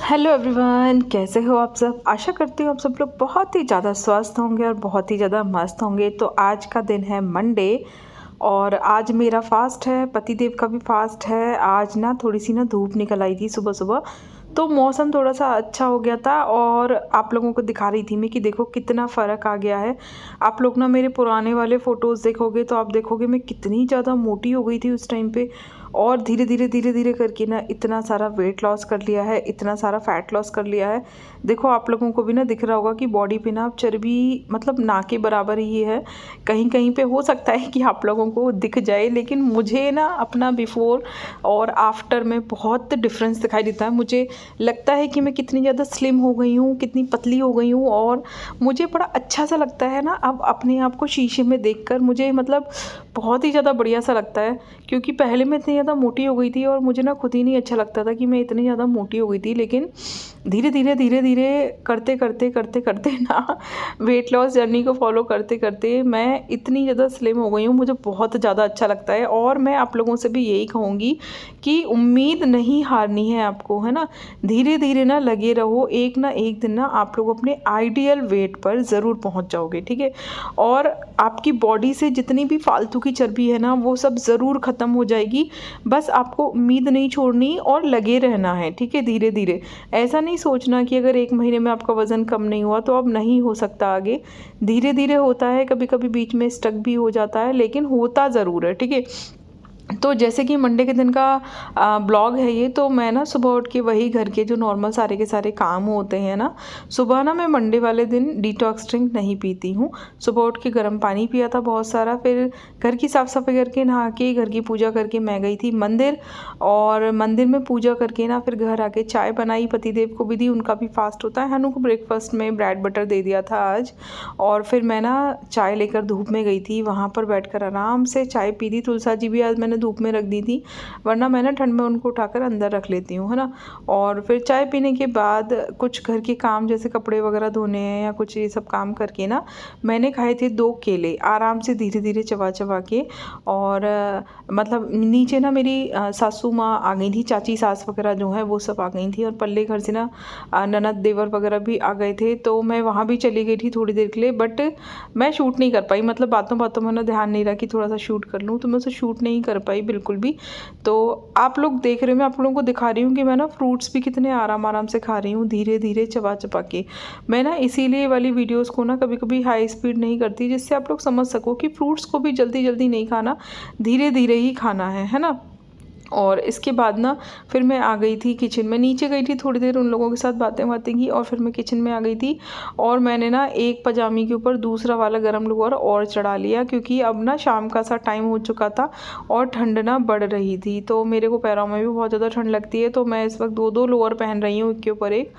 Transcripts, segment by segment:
Hello everyone, कैसे हो आप सब। आशा करती हूँ आप सब लोग बहुत ही ज़्यादा स्वस्थ होंगे और बहुत ही ज़्यादा मस्त होंगे। तो आज का दिन है मंडे और आज मेरा फास्ट है, पतिदेव का भी फास्ट है। आज ना थोड़ी सी ना धूप निकल आई थी सुबह सुबह, तो मौसम थोड़ा सा अच्छा हो गया था और आप लोगों को दिखा रही थी मैं कि देखो कितना फ़र्क आ गया है। आप लोग ना मेरे पुराने वाले फ़ोटोज़ देखोगे तो आप देखोगे मैं कितनी ज़्यादा मोटी हो गई थी उस टाइम पे, और धीरे धीरे करके ना इतना सारा वेट लॉस कर लिया है, इतना सारा फैट लॉस कर लिया है। देखो आप लोगों को भी ना दिख रहा होगा कि बॉडी पे ना चर्बी मतलब ना के बराबर ही है। कहीं कहीं पे हो सकता है कि आप लोगों को दिख जाए, लेकिन मुझे ना अपना बिफोर और आफ्टर में बहुत डिफरेंस दिखाई देता है। मुझे लगता है कि मैं कितनी ज़्यादा स्लिम हो गई हूँ, कितनी पतली हो गई हूँ, और मुझे बड़ा अच्छा सा लगता है ना अब अपने आप को शीशे में देखकर। मुझे मतलब बहुत ही ज़्यादा बढ़िया सा लगता है, क्योंकि पहले मैं इतनी ज़्यादा मोटी हो गई थी और मुझे ना खुद ही नहीं अच्छा लगता था कि मैं इतनी ज़्यादा मोटी हो गई थी। लेकिन धीरे धीरे करते करते करते करते ना वेट लॉस जर्नी को फॉलो करते करते मैं इतनी ज़्यादा स्लिम हो गई हूँ। मुझे बहुत ज़्यादा अच्छा लगता है और मैं आप लोगों से भी यही कहूँगी कि उम्मीद नहीं हारनी है आपको, है ना। धीरे धीरे ना लगे रहो, एक ना एक दिन ना आप लोग अपने आइडियल वेट पर ज़रूर पहुँच जाओगे, ठीक है। और आपकी बॉडी से जितनी भी फालतू की चर्बी है ना वो सब ज़रूर ख़त्म हो जाएगी। बस आपको उम्मीद नहीं छोड़नी और लगे रहना है, ठीक है। धीरे धीरे ऐसा नहीं सोचना कि अगर 1 महीने में आपका वज़न कम नहीं हुआ तो अब नहीं हो सकता आगे। धीरे धीरे होता है, कभी कभी बीच में स्टक भी हो जाता है, लेकिन होता ज़रूर है, ठीक है। तो जैसे कि मंडे के दिन का ब्लॉग है ये, तो मैं ना सुबह उठ के वही घर के जो नॉर्मल सारे के सारे काम होते हैं ना, सुबह ना मैं मंडे वाले दिन डिटॉक्स ड्रिंक नहीं पीती हूँ। सुबह उठ के गर्म पानी पिया था बहुत सारा, फिर घर की साफ़ सफाई करके नहा के घर की पूजा करके मैं गई थी मंदिर, और मंदिर में पूजा करके ना फिर घर आके चाय बनाई, पतिदेव को भी दी, उनका भी फास्ट होता है। हनु को ब्रेकफास्ट में ब्रेड बटर दे दिया था आज। और फिर मैं ना चाय लेकर धूप में गई थी, वहाँ पर बैठकर आराम से चाय पी दी। तुलसा जी भी आज मैंने धूप में रख दी थी, वरना मैं ना ठंड में उनको उठाकर अंदर रख लेती हूँ, है ना। और फिर चाय पीने के बाद कुछ घर के काम जैसे कपड़े वगैरह धोने हैं या कुछ ये सब काम करके ना मैंने खाए थे 2 केले आराम से धीरे धीरे चबा चबा के। और मतलब नीचे ना मेरी सासू माँ आ गई थी, चाची सास वगैरह जो है वो सब आ गई थी, और पल्ले घर से ना ननद देवर वगैरह भी आ गए थे, तो मैं वहाँ भी चली गई थी थोड़ी देर के लिए। बट मैं शूट नहीं कर पाई, मतलब बातों बातों में ना ध्यान नहीं रहा कि थोड़ा सा शूट कर लूँ, तो मैं उसे शूट नहीं कर पाई बिल्कुल भी। तो आप लोग देख रहे हो, मैं आप लोगों को दिखा रही हूँ कि मैं ना फ्रूट्स भी कितने आराम आराम से खा रही हूँ, धीरे धीरे चबा चबा के। मैं ना इसीलिए वाली वीडियोस को ना कभी कभी हाई स्पीड नहीं करती, जिससे आप लोग समझ सको कि फ्रूट्स को भी जल्दी जल्दी नहीं खाना, धीरे धीरे ही खाना है ना। और इसके बाद ना फिर मैं आ गई थी किचन में, नीचे गई थी थोड़ी देर उन लोगों के साथ बातें बातें की, और फिर मैं किचन में आ गई थी। और मैंने ना एक पजामी के ऊपर दूसरा वाला गर्म लोअर और चढ़ा लिया, क्योंकि अब ना शाम का सा टाइम हो चुका था और ठंड ना बढ़ रही थी, तो मेरे को पैरों में भी बहुत ज़्यादा ठंड लगती है। तो मैं इस वक्त 2 लोअर पहन रही हूँ, एक के ऊपर एक,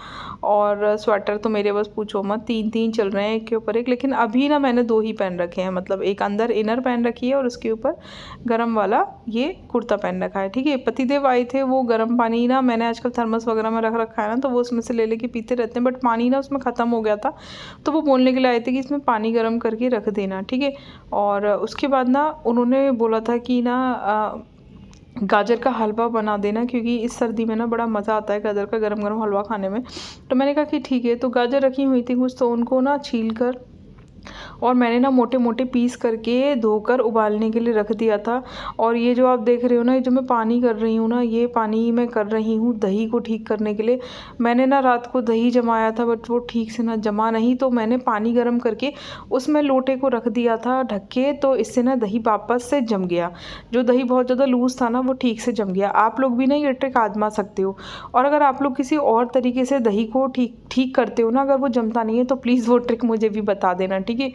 और स्वेटर तो मेरे बस पूछो मत, 3 चल रहे हैं एक के ऊपर एक। लेकिन अभी ना मैंने 2 ही पहन रखे हैं, मतलब एक अंदर इनर पहन रखी है और उसके ऊपर गर्म वाला ये कुर्ता पहन रखा है, ठीक है। पतिदेव आए थे, वो गर्म पानी ना मैंने आजकल थर्मस वगैरह में रख रखा है ना, तो वो उसमें से ले लेके पीते रहते हैं, बट पानी ना उसमें ख़त्म हो गया था, तो वो बोलने के लिए आए थे कि इसमें पानी गर्म करके रख देना, ठीक है। और उसके बाद ना उन्होंने बोला था कि ना गाजर का हलवा बना देना, क्योंकि इस सर्दी में ना बड़ा मज़ा आता है गाजर का गरम गरम हलवा खाने में। तो मैंने कहा कि ठीक है। तो गाजर रखी हुई थी कुछ, तो उनको ना छील कर और मैंने ना मोटे मोटे पीस करके धोकर उबालने के लिए रख दिया था। और ये जो आप देख रहे हो ना, ये जो मैं पानी कर रही हूँ ना, ये पानी मैं कर रही हूँ दही को ठीक करने के लिए। मैंने ना रात को दही जमाया था, बट वो ठीक से ना जमा नहीं, तो मैंने पानी गर्म करके उसमें लोटे को रख दिया था ढक के, तो इससे ना दही वापस से जम गया। जो दही बहुत ज़्यादा लूज़ था ना वो ठीक से जम गया। आप लोग भी ना ये ट्रिक आजमा सकते हो, और अगर आप लोग किसी और तरीके से दही को ठीक करते हो ना, अगर वो जमता नहीं है तो प्लीज़ वो ट्रिक मुझे भी बता देना, ठीक है।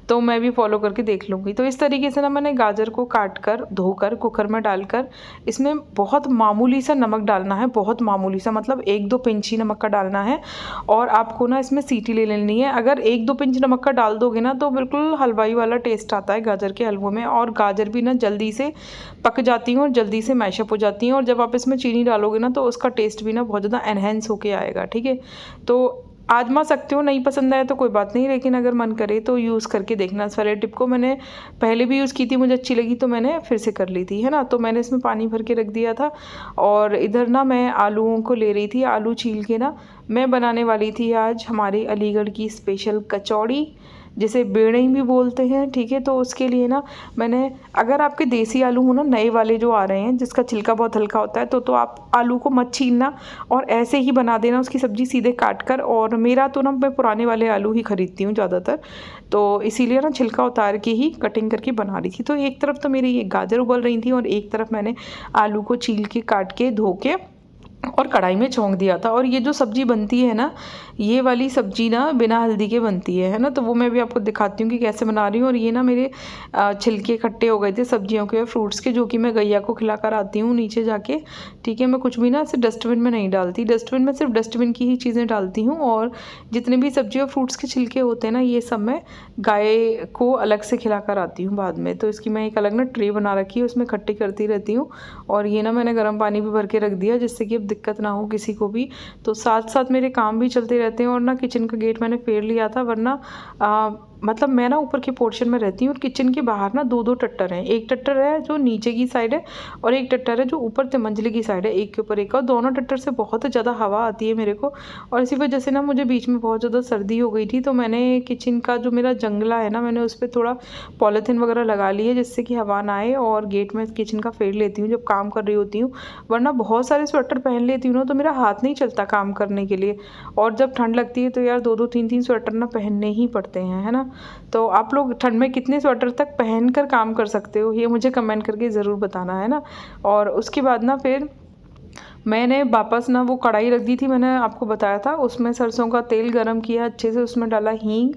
तो मैं भी फॉलो करके देख लूँगी। तो इस तरीके से ना मैंने गाजर को काट कर धोकर कुकर में डालकर, इसमें बहुत मामूली सा नमक डालना है, बहुत मामूली सा, मतलब 1-2 पिंच ही नमक का डालना है। और आपको ना इसमें सीटी ले लेनी है। अगर 1-2 पिंच नमक का डाल दोगे ना तो बिल्कुल हलवाई वाला टेस्ट आता है गाजर के हलवों में, और गाजर भी ना जल्दी से पक जाती हैं और जल्दी से मैशअप हो जाती हैं। और जब आप इसमें चीनी डालोगे ना तो उसका टेस्ट भी ना बहुत ज़्यादा एनहेंस होके आएगा, ठीक है। तो आजमा सकते हो, नहीं पसंद आया तो कोई बात नहीं, लेकिन अगर मन करे तो यूज़ करके देखना। इस वाले टिप को मैंने पहले भी यूज़ की थी, मुझे अच्छी लगी तो मैंने फिर से कर ली थी, है ना। तो मैंने इसमें पानी भर के रख दिया था और इधर ना मैं आलूओं को ले रही थी। आलू छील के ना मैं बनाने वाली थी आज हमारे अलीगढ़ की स्पेशल कचौड़ी, जिसे बेड़ई भी बोलते हैं, ठीक है। तो उसके लिए ना मैंने, अगर आपके देसी आलू हो ना, नए वाले जो आ रहे हैं जिसका छिलका बहुत हल्का होता है, तो आप आलू को मत छीलना और ऐसे ही बना देना उसकी सब्ज़ी सीधे काट कर। और मेरा तो ना, मैं पुराने वाले आलू ही ख़रीदती हूँ ज़्यादातर, तो इसीलिए ना छिलका उतार के ही कटिंग करके बना रही थी। तो एक तरफ तो मेरी ये गाजर उबल रही थी और एक तरफ मैंने आलू को छील के, काट के, धो के और कढ़ाई में छौंक दिया था। और ये जो सब्ज़ी बनती है ना, ये वाली सब्ज़ी ना बिना हल्दी के बनती है ना। तो वो मैं भी आपको दिखाती हूँ कि कैसे बना रही हूँ। और ये ना मेरे छिलके इकट्ठे हो गए थे सब्जियों के और फ्रूट्स के, जो कि मैं गैया को खिला कर आती हूँ नीचे जाके, ठीक है। मैं कुछ भी ना सिर्फ डस्टबिन में नहीं डालती, डस्टबिन में सिर्फ डस्टबिन की ही चीज़ें डालती हूँ। और जितने भी सब्जी और फ्रूट्स के छिलके होते हैं ना, ये सब मैं गाय को अलग से खिला कर आती हूँ बाद में। तो इसकी मैं एक अलग ना ट्रे बना रखी है, उसमें इकट्ठी करती रहती हूँ। और ये ना मैंने गर्म पानी भी भर के रख दिया, जिससे कि अब दिक्कत ना हो किसी को भी। तो साथ साथ मेरे काम भी चलते रहते हैं। और ना किचन का गेट मैंने फेर लिया था, वरना मतलब मैं ना ऊपर के पोर्शन में रहती हूँ और किचन के बाहर ना 2-2 टट्टर हैं। एक टट्टर है जो नीचे की साइड है और एक टट्टर है जो ऊपर तिमंजली की साइड है, एक के ऊपर एक। और दोनों टट्टर से बहुत ज़्यादा हवा आती है मेरे को, और इसी वजह से ना मुझे बीच में बहुत ज़्यादा सर्दी हो गई थी। तो मैंने किचन का जो मेरा जंगला है ना, मैंने उस पर थोड़ा पॉलीथीन वगैरह लगा ली है, जिससे कि हवा ना आए। और गेट में किचन का फेर लेती हूँ जब काम कर रही होती हूँ, वरना बहुत सारे स्वेटर पहन लेती हूँ ना, तो मेरा हाथ नहीं चलता काम करने के लिए। और जब ठंड लगती है तो यार 2-2 3-3 स्वेटर ना पहनने ही पड़ते हैं, है ना। तो आप लोग ठंड में कितने स्वेटर तक पहन कर काम कर सकते हो, ये मुझे कमेंट करके ज़रूर बताना, है ना। और उसके बाद ना फिर मैंने वापस ना वो कढ़ाई रख दी थी, मैंने आपको बताया था, उसमें सरसों का तेल गरम किया अच्छे से, उसमें डाला हींग,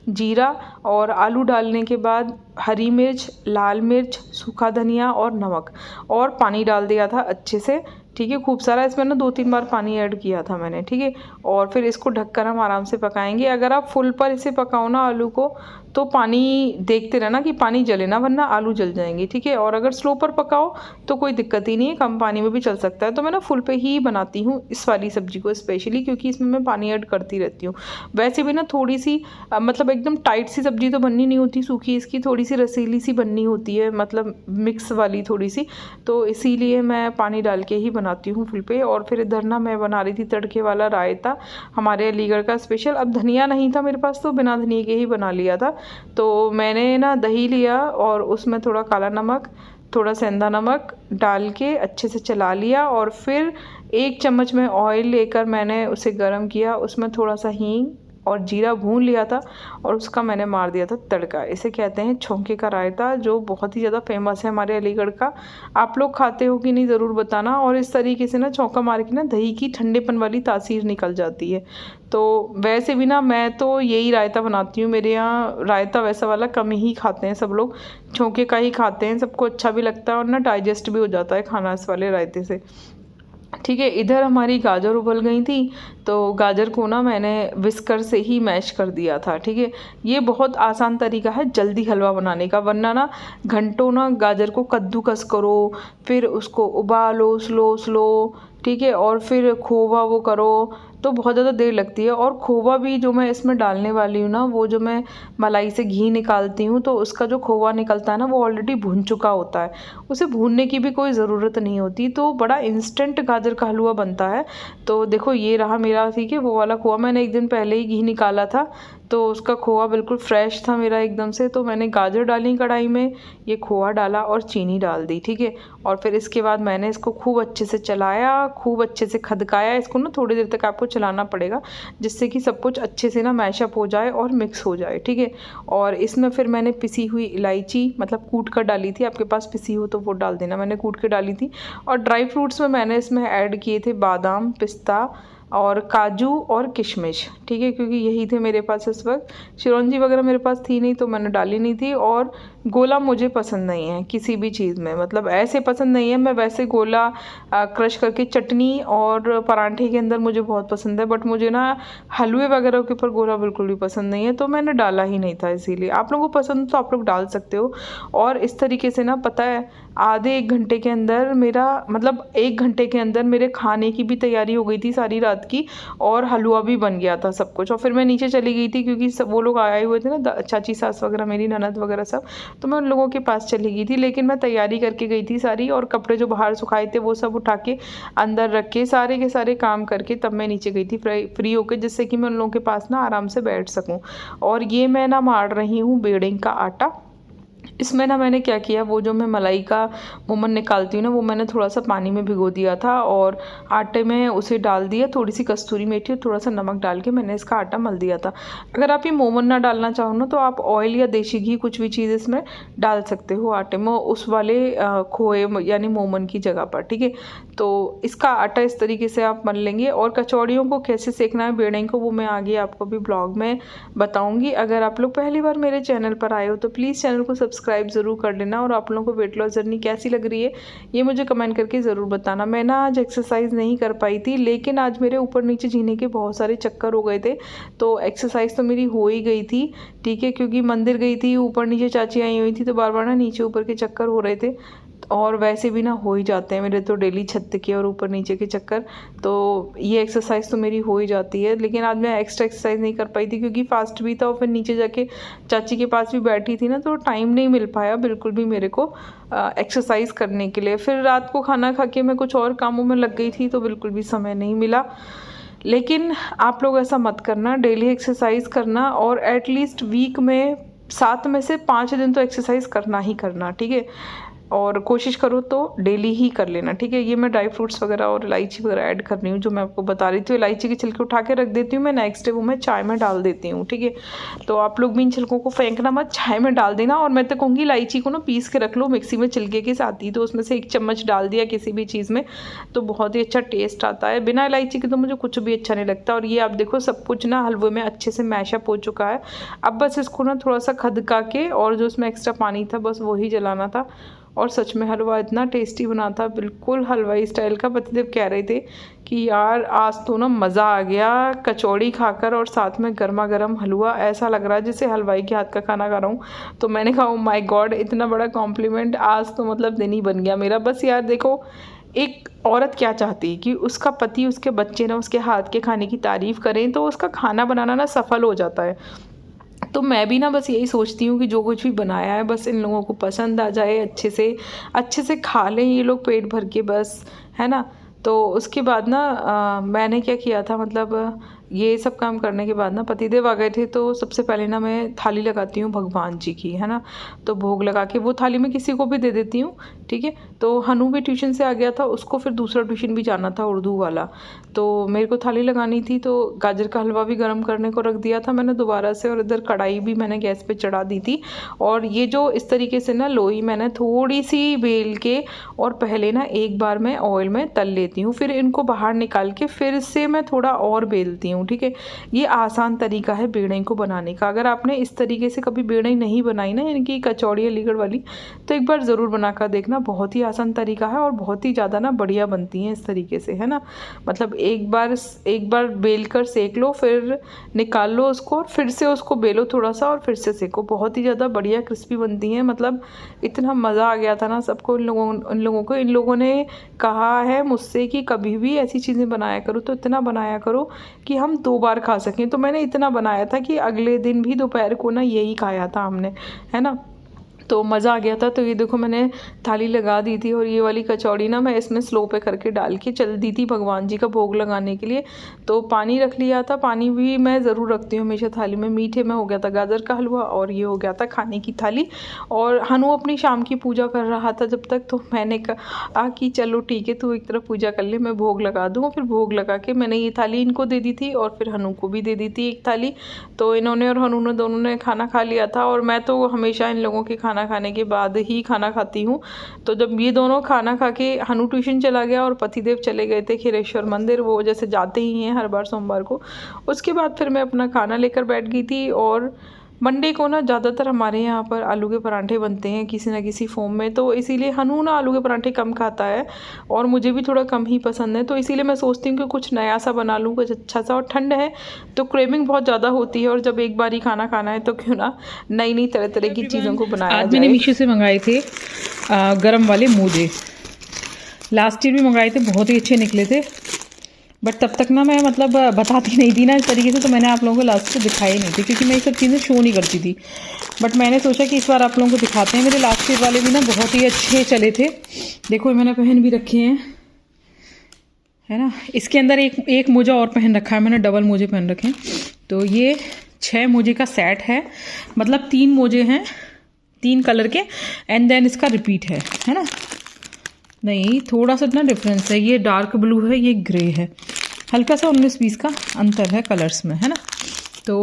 जीरा, और आलू डालने के बाद हरी मिर्च, लाल मिर्च, सूखा धनिया और नमक, और पानी डाल दिया था अच्छे से, ठीक है, खूब सारा। इसमें ना 2-3 बार पानी ऐड किया था मैंने, ठीक है। और फिर इसको ढककर हम आराम से पकाएंगे। अगर आप फुल पर इसे पकाओ ना आलू को, तो पानी देखते रहना कि पानी जले ना, वरना आलू जल जाएंगे, ठीक है। और अगर स्लो पर पकाओ तो कोई दिक्कत ही नहीं है, कम पानी में भी चल सकता है। तो मैं ना फुल पे ही बनाती हूँ इस वाली सब्जी को स्पेशली, क्योंकि इसमें मैं पानी ऐड करती रहती हूँ। वैसे भी ना थोड़ी सी मतलब एकदम टाइट सी सब्जी तो बननी नहीं होती सूखी, इसकी थोड़ी सी रसीली सी बननी होती है, मतलब मिक्स वाली थोड़ी सी। तो इसीलिए मैं पानी डाल के ही बनाती हूँ फुल पे। और फिर इधर ना मैं बना रही थी तड़के वाला रायता, हमारे अलीगढ़ का स्पेशल। अब धनिया नहीं था मेरे पास, तो बिना धनिया के ही बना लिया था। तो मैंने ना दही लिया और उसमें थोड़ा काला नमक, थोड़ा सेंधा नमक डाल के अच्छे से चला लिया। और फिर 1 चम्मच में ऑयल लेकर मैंने उसे गर्म किया, उसमें थोड़ा सा हींग और जीरा भून लिया था और उसका मैंने मार दिया था तड़का। इसे कहते हैं छौंके का रायता, जो बहुत ही ज़्यादा फेमस है हमारे अलीगढ़ का। आप लोग खाते हो कि नहीं ज़रूर बताना। और इस तरीके से ना छौंका मार के ना दही की ठंडेपन वाली तासीर निकल जाती है। तो वैसे भी ना मैं तो यही रायता बनाती हूँ, मेरे यहाँ रायता वैसा वाला कम ही खाते हैं सब लोग, छौंके का ही खाते हैं, सबको अच्छा भी लगता है और ना डाइजेस्ट भी हो जाता है खाना इस वाले रायते से, ठीक है। इधर हमारी गाजर उबल गई थी, तो गाजर को ना मैंने विस्कर से ही मैश कर दिया था, ठीक है। ये बहुत आसान तरीका है जल्दी हलवा बनाने का, वरना ना घंटों ना गाजर को कद्दूकस करो, फिर उसको उबालो स्लो स्लो, ठीक है। और फिर खोवा वो करो, तो बहुत ज़्यादा देर लगती है। और खोवा भी जो मैं इसमें डालने वाली हूँ ना, वो जो मैं मलाई से घी निकालती हूँ, तो उसका जो खोवा निकलता है ना, वो ऑलरेडी भून चुका होता है, उसे भूनने की भी कोई ज़रूरत नहीं होती। तो बड़ा इंस्टेंट गाजर का हलवा बनता है। तो देखो ये रहा मेरा, ठीक है, वो वाला खोवा मैंने एक दिन पहले ही घी निकाला था, तो उसका खोवा बिल्कुल फ्रेश था मेरा एकदम से। तो मैंने गाजर डाली कढ़ाई में, ये खोवा डाला और चीनी डाल दी, ठीक है। और फिर इसके बाद मैंने इसको खूब अच्छे से चलाया, खूब अच्छे से खदकाया। इसको ना थोड़ी देर तक आपको चलाना पड़ेगा, जिससे कि सब कुछ अच्छे से ना मैशअप हो जाए और मिक्स हो जाए, ठीक है। और इसमें फिर मैंने पिसी हुई इलायची, मतलब कूट कर डाली थी, आपके पास पिसी हो तो वो डाल देना, मैंने कूट के डाली थी। और ड्राई फ्रूट्स में मैंने इसमें ऐड किए थे बादाम, पिस्ता और काजू और किशमिश, ठीक है, क्योंकि यही थे मेरे पास इस वक्त। चिरौंजी वगैरह मेरे पास थी नहीं, तो मैंने डाली नहीं थी। और गोला मुझे पसंद नहीं है किसी भी चीज़ में, मतलब ऐसे पसंद नहीं है। मैं वैसे गोला क्रश करके चटनी और पराठे के अंदर मुझे बहुत पसंद है, बट मुझे ना हलवे वगैरह के ऊपर गोला बिल्कुल भी पसंद नहीं है, तो मैंने डाला ही नहीं था। इसीलिए आप लोगों को पसंद तो आप लोग डाल सकते हो। और इस तरीके से ना, पता है, आधे 1 घंटे के अंदर मेरा, मतलब 1 घंटे के अंदर मेरे खाने की भी तैयारी हो गई थी सारी रात की, और हलवा भी बन गया था सब कुछ। और फिर मैं नीचे चली गई थी क्योंकि सब वो लोग आए हुए थे ना, चाची सास वगैरह, मेरी ननद वगैरह सब, तो मैं उन लोगों के पास चली गई थी। लेकिन मैं तैयारी करके गई थी सारी, और कपड़े जो बाहर सुखाए थे वो सब उठा के अंदर रख के सारे के सारे काम करके तब मैं नीचे गई थी फ्री होके, जिससे कि मैं उन लोगों के पास ना आराम से बैठ सकूं। और ये मैं ना मार रही हूँ बेड़िंग का आटा। इसमें ना मैंने क्या किया, वो जो मैं मलाई का मोमन निकालती हूँ ना, वो मैंने थोड़ा सा पानी में भिगो दिया था और आटे में उसे डाल दिया, थोड़ी सी कस्तूरी मेथी और थोड़ा सा नमक डाल के मैंने इसका आटा मल दिया था। अगर आप ये मोमन ना डालना चाहो ना, तो आप ऑयल या देसी घी कुछ भी चीज़ इसमें डाल सकते हो आटे में, उस वाले खोए यानी मोमन की जगह पर, ठीक है। तो इसका आटा इस तरीके से आप मल लेंगे। और कचौड़ियों को कैसे सेकना है, बेड़े को, वो मैं आगे आपको भी ब्लॉग में बताऊँगी। अगर आप लोग पहली बार मेरे चैनल पर आए हो तो प्लीज़ चैनल को सब्सक्राइब ज़रूर कर लेना। और आप लोगों को वेट लॉस जर्नी कैसी लग रही है ये मुझे कमेंट करके ज़रूर बताना। मैं ना आज एक्सरसाइज नहीं कर पाई थी, लेकिन आज मेरे ऊपर नीचे जीने के बहुत सारे चक्कर हो गए थे, तो एक्सरसाइज तो मेरी हो ही गई थी, ठीक है। क्योंकि मंदिर गई थी, ऊपर नीचे चाची आई हुई थी, तो बार बार ना नीचे ऊपर के चक्कर हो रहे थे। और वैसे भी ना हो ही जाते हैं मेरे तो डेली छत के और ऊपर नीचे के चक्कर, तो ये एक्सरसाइज तो मेरी हो ही जाती है। लेकिन आज मैं एक्स्ट्रा एक्सरसाइज नहीं कर पाई थी क्योंकि फास्ट भी था, और फिर नीचे जाके चाची के पास भी बैठी थी ना, तो टाइम नहीं मिल पाया बिल्कुल भी मेरे को एक्सरसाइज करने के लिए। फिर रात को खाना खा के मैं कुछ और कामों में लग गई थी, तो बिल्कुल भी समय नहीं मिला। लेकिन आप लोग ऐसा मत करना, डेली एक्सरसाइज करना, और एटलीस्ट वीक में 7 में से 5 दिन तो एक्सरसाइज करना ही करना, ठीक है। और कोशिश करो तो डेली ही कर लेना, ठीक है। ये मैं ड्राई फ्रूट्स वगैरह और इलायची वगैरह ऐड कर रही हूँ, जो मैं आपको बता रही थी। इलायची के छिलके उठा के रख देती हूँ मैं, नेक्स्ट डे वो मैं चाय में डाल देती हूँ, ठीक है। तो आप लोग भी इन छिलकों को फेंकना मत, चाय में डाल देना। और मैं तो कहूँगी इलायची को ना पीस के रख लो मिक्सी में छिलके के साथ ही, तो उसमें से 1 चम्मच डाल दिया किसी भी चीज़ में, तो बहुत ही अच्छा टेस्ट आता है। बिना इलायची के तो मुझे कुछ भी अच्छा नहीं लगता। और ये आप देखो, सब कुछ ना हलवे में अच्छे से मैशअप हो चुका है। अब बस इसको ना थोड़ा सा खदका के, और जो इसमें एक्स्ट्रा पानी था बस वही जलाना था। और सच में हलवा इतना टेस्टी बना था, बिल्कुल हलवाई स्टाइल का। पतिदेव कह रहे थे कि यार आज तो ना मज़ा आ गया कचौड़ी खाकर, और साथ में गर्मा गर्म हलवा, ऐसा लग रहा है जैसे हलवाई के हाथ का खाना खा रहा हूँ। तो मैंने कहा, ओ माय गॉड, इतना बड़ा कॉम्प्लीमेंट आज तो मतलब दिन ही बन गया मेरा। बस यार देखो, एक औरत क्या चाहती है कि उसका पति, उसके बच्चे ना उसके हाथ के खाने की तारीफ़ करें, तो उसका खाना बनाना ना सफल हो जाता है। तो मैं भी ना बस यही सोचती हूँ कि जो कुछ भी बनाया है बस इन लोगों को पसंद आ जाए, अच्छे से खा लें ये लोग पेट भर के, बस, है ना। तो उसके बाद ना मैंने क्या किया था, मतलब ये सब काम करने के बाद ना पतिदेव आ गए थे, तो सबसे पहले ना मैं थाली लगाती हूँ भगवान जी की, है ना। तो भोग लगा के वो थाली मैं किसी को भी दे देती हूँ, ठीक है। तो हनु भी ट्यूशन से आ गया था, उसको फिर दूसरा ट्यूशन भी जाना था, उर्दू वाला, तो मेरे को थाली लगानी थी। तो गाजर का हलवा भी गर्म करने को रख दिया था मैंने दोबारा से, और इधर कढ़ाई भी मैंने गैस पे चढ़ा दी थी। और ये जो इस तरीके से ना लोई मैंने थोड़ी सी बेल के, और पहले ना एक बार मैं ऑयल में तल लेती हूँ, फिर इनको बाहर निकाल के फिर से मैं थोड़ा और बेलती हूँ, ठीक है। ये आसान तरीका है बेड़ई को बनाने का। अगर आपने इस तरीके से कभी बेड़ई नहीं बनाई ना, यानी कि कचौड़ी अलीगढ़ वाली, तो एक बार ज़रूर बनाकर देखना। बहुत ही आसान तरीका है और बहुत ही ज़्यादा ना बढ़िया बनती हैं इस तरीके से, है ना। मतलब एक बार बेल कर सेक लो, फिर निकाल लो उसको, और फिर से उसको बेलो थोड़ा सा, और फिर से सेको। बहुत ही ज़्यादा बढ़िया क्रिस्पी बनती हैं। मतलब इतना मज़ा आ गया था ना सबको, इन लोगों ने कहा है मुझसे कि कभी भी ऐसी चीज़ें बनाया करो तो इतना बनाया करो कि हम 2 बार खा सकें। तो मैंने इतना बनाया था कि अगले दिन भी दोपहर को ना यही खाया था हमने, है ना। तो मज़ा आ गया था। तो ये देखो मैंने थाली लगा दी थी, और ये वाली कचौड़ी ना मैं इसमें स्लो पे करके डाल के चल दी थी भगवान जी का भोग लगाने के लिए। तो पानी रख लिया था, पानी भी मैं ज़रूर रखती हूँ हमेशा थाली में। मीठे में हो गया था गाजर का हलवा, और ये हो गया था खाने की थाली। और हनु अपनी शाम की पूजा कर रहा था जब तक, तो मैंने कहा कि चलो ठीक है, तू एक तरफ पूजा कर ले, मैं भोग लगा दूँ। फिर भोग लगा के मैंने ये थाली इनको दे दी थी, और फिर हनु को भी दे दी थी एक थाली। तो इन्होंने और हनु ने दोनों ने खाना खा लिया था, और मैं तो हमेशा इन लोगों के खाना खाने के बाद ही खाना खाती हूँ। तो जब ये दोनों खाना खा के, हनु ट्यूशन चला गया और पतिदेव चले गए थे खीरेश्वर मंदिर, वो जैसे जाते ही हैं हर बार सोमवार को, उसके बाद फिर मैं अपना खाना लेकर बैठ गई थी। और मंडे को ना ज़्यादातर हमारे यहाँ पर आलू के पराठे बनते हैं किसी ना किसी फॉर्म में, तो इसीलिए हनू ना आलू के पराठे कम खाता है और मुझे भी थोड़ा कम ही पसंद है। तो इसीलिए मैं सोचती हूँ कि कुछ नया सा बना लूँ, कुछ अच्छा सा। और ठंड है तो क्रेविंग बहुत ज़्यादा होती है, और जब एक बार ही खाना खाना है तो क्यों ना नई नई तरह तरह की चीज़ों को बनाया जाए। आज मैंने मीशो से मंगाए थे गरम वाले मोजे। लास्ट ईयर भी मंगाए थे, बहुत ही अच्छे निकले थे, बट तब तक ना मैं मतलब बताती नहीं थी ना इस तरीके से, तो मैंने आप लोगों को लास्ट से दिखाए नहीं थे क्योंकि मैं ये सब चीज़ें शो नहीं करती थी। बट मैंने सोचा कि इस बार आप लोगों को दिखाते हैं। मेरे लास्ट ईयर वाले भी ना बहुत ही अच्छे चले थे। देखो मैंने पहन भी रखे हैं, है ना। इसके अंदर एक मोजा और पहन रखा है मैंने, डबल मोजे पहन रखे हैं। तो ये 6 मोजे का सेट है, मतलब 3 मोजे हैं 3 कलर के, एंड देन इसका रिपीट है ना। नहीं, थोड़ा सा ना डिफरेंस है, ये डार्क ब्लू है, ये ग्रे है, हल्का सा 19-20 का अंतर है कलर्स में, है ना। तो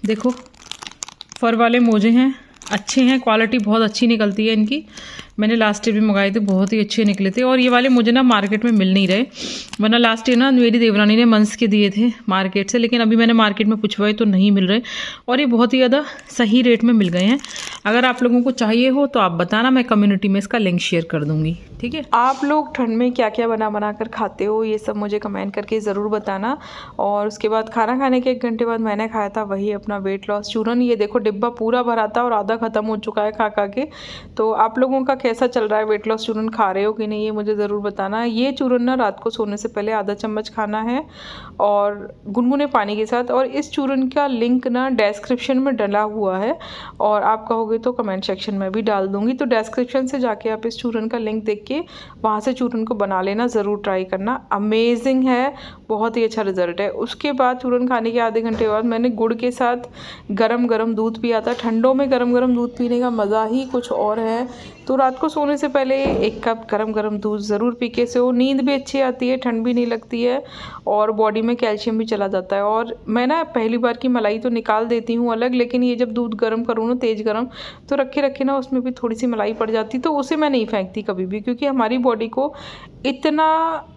देखो फर वाले मोजे हैं, अच्छे हैं, क्वालिटी बहुत अच्छी निकलती है इनकी। मैंने लास्ट ईयर भी मंगाए थे, बहुत ही अच्छे निकले थे। और ये वाले मुझे ना मार्केट में मिल नहीं रहे, वरना लास्ट ईयर ना मेरी देवरानी ने मंस के दिए थे मार्केट से, लेकिन अभी मैंने मार्केट में पूछवाए तो नहीं मिल रहे, और ये बहुत ही ज़्यादा सही रेट में मिल गए हैं। अगर आप लोगों को चाहिए हो तो आप बताना, मैं कम्युनिटी में इसका लिंक शेयर कर दूँगी, ठीक है। आप लोग ठंड में क्या क्या बना कर खाते हो, ये सब मुझे कमेंट करके ज़रूर बताना। और उसके बाद खाना खाने के 1 घंटे बाद मैंने खाया था वही अपना वेट लॉस चूरन। ये देखो डिब्बा पूरा भरा था और आधा ख़त्म हो चुका है खा के। तो आप लोगों का कैसा चल रहा है, वेट लॉस चूरन खा रहे हो कि नहीं, ये मुझे ज़रूर बताना। ये चूरन ना रात को सोने से पहले आधा चम्मच खाना है और गुनगुने पानी के साथ। और इस चूरन का लिंक ना डिस्क्रिप्शन में डला हुआ है, और आप कहोगे तो कमेंट सेक्शन में भी डाल दूँगी। तो डिस्क्रिप्शन से जाके आप इस चूरन का लिंक देख के वहाँ से चूरन को बना लेना, ज़रूर ट्राई करना, अमेजिंग है, बहुत ही अच्छा रिजल्ट है। उसके बाद चूरन खाने के आधे घंटे बाद मैंने गुड़ के साथ गरम गरम दूध पिया था। ठंडों में गरम गरम दूध पीने का मज़ा ही कुछ और है। तो रात को सोने से पहले 1 कप गरम गरम दूध ज़रूर पी के सो, नींद भी अच्छी आती है, ठंड भी नहीं लगती है, और बॉडी में कैल्शियम भी चला जाता है। और मैं ना पहली बार की मलाई तो निकाल देती हूँ अलग, लेकिन ये जब दूध गर्म करूँ ना तेज़ गर्म, तो रखे रखे ना उसमें भी थोड़ी सी मलाई पड़ जाती, तो उसे मैं नहीं फेंकती कभी भी, क्योंकि हमारी बॉडी को इतना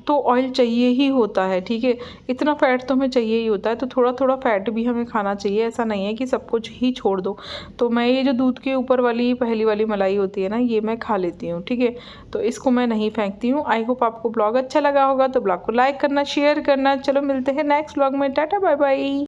तो ऑयल चाहिए ही होता है, ठीक है, इतना फैट तो हमें चाहिए ही होता है। तो थोड़ा थोड़ा फैट भी हमें खाना चाहिए, ऐसा नहीं है कि सब कुछ ही छोड़ दो। तो मैं ये जो दूध के ऊपर वाली पहली वाली मलाई होती है ना, ये मैं खा लेती हूँ, ठीक है। तो इसको मैं नहीं फेंकती हूँ। आई होप आपको ब्लॉग अच्छा लगा होगा, तो ब्लॉग को लाइक करना, शेयर करना। चलो मिलते हैं नेक्स्ट ब्लॉग में, टाटा बाय बाय।